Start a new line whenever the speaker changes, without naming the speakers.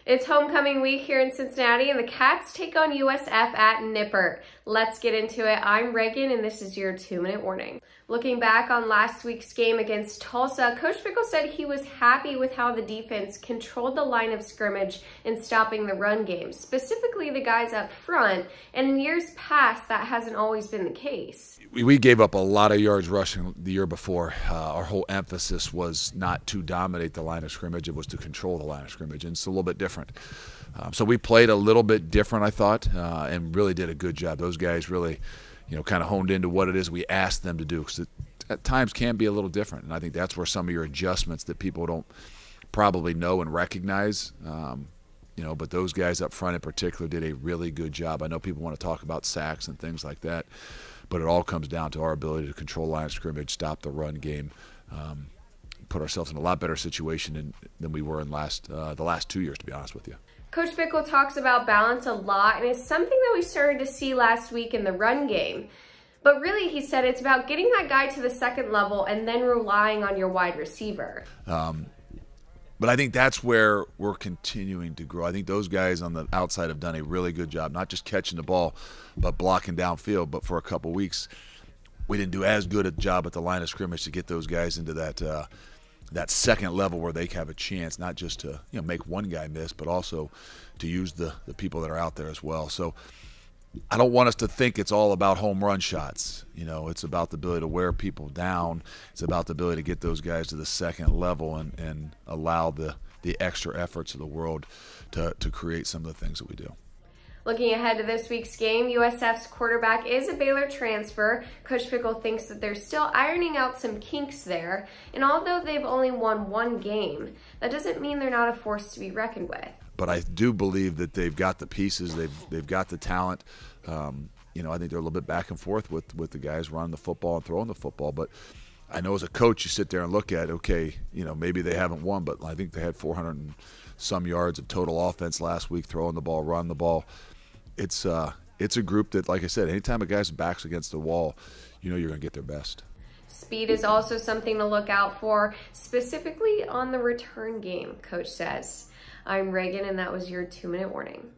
It's homecoming week here in Cincinnati, and the Cats take on USF at Nippert. Let's get into it. I'm Regan, and this is your 2-minute warning. Looking back on last week's game against Tulsa, Coach Fickle said he was happy with how the defense controlled the line of scrimmage in stopping the run game, specifically the guys up front, and in years past, that hasn't always been the case.
We gave up a lot of yards rushing the year before. Our whole emphasis was not to dominate the line of scrimmage, it was to control the line of scrimmage, and it's a little bit different. So we played a little bit different, I thought, and really did a good job. Those guys really, kind of honed into what it is we asked them to do, because it at times can be a little different, and I think that's where some of your adjustments that people don't probably know and recognize, but those guys up front in particular did a really good job. I know people want to talk about sacks and things like that, but it all comes down to our ability to control line of scrimmage, stop the run game, put ourselves in a lot better situation than we were in the last 2 years, to be honest with you.
Coach Fickle talks about balance a lot, and it's something that we started to see last week in the run game. But really, he said it's about getting that guy to the second level and then relying on your wide receiver.
But I think that's where we're continuing to grow. I think those guys on the outside have done a really good job, not just catching the ball, but blocking downfield. But for a couple weeks, we didn't do as good a job at the line of scrimmage to get those guys into that second level where they have a chance, not just to make one guy miss, but also to use the people that are out there as well. So I don't want us to think it's all about home run shots. It's about the ability to wear people down. It's about the ability to get those guys to the second level and allow the extra efforts of the world to create some of the things that we do.
Looking ahead to this week's game, USF's quarterback is a Baylor transfer. Coach Fickle thinks that they're still ironing out some kinks there, and although they've only won one game, that doesn't mean they're not a force to be reckoned with.
But I do believe that they've got the pieces, they've got the talent. I think they're a little bit back and forth with the guys running the football and throwing the football. But I know as a coach, you sit there and look at, okay, maybe they haven't won, but I think they had 400 and some yards of total offense last week, throwing the ball, running the ball. It's a group that, like I said, anytime a guy's back's against the wall, you're going to get their best.
Speed is also something to look out for, specifically on the return game, Coach says. I'm Regan, and that was your 2-minute warning.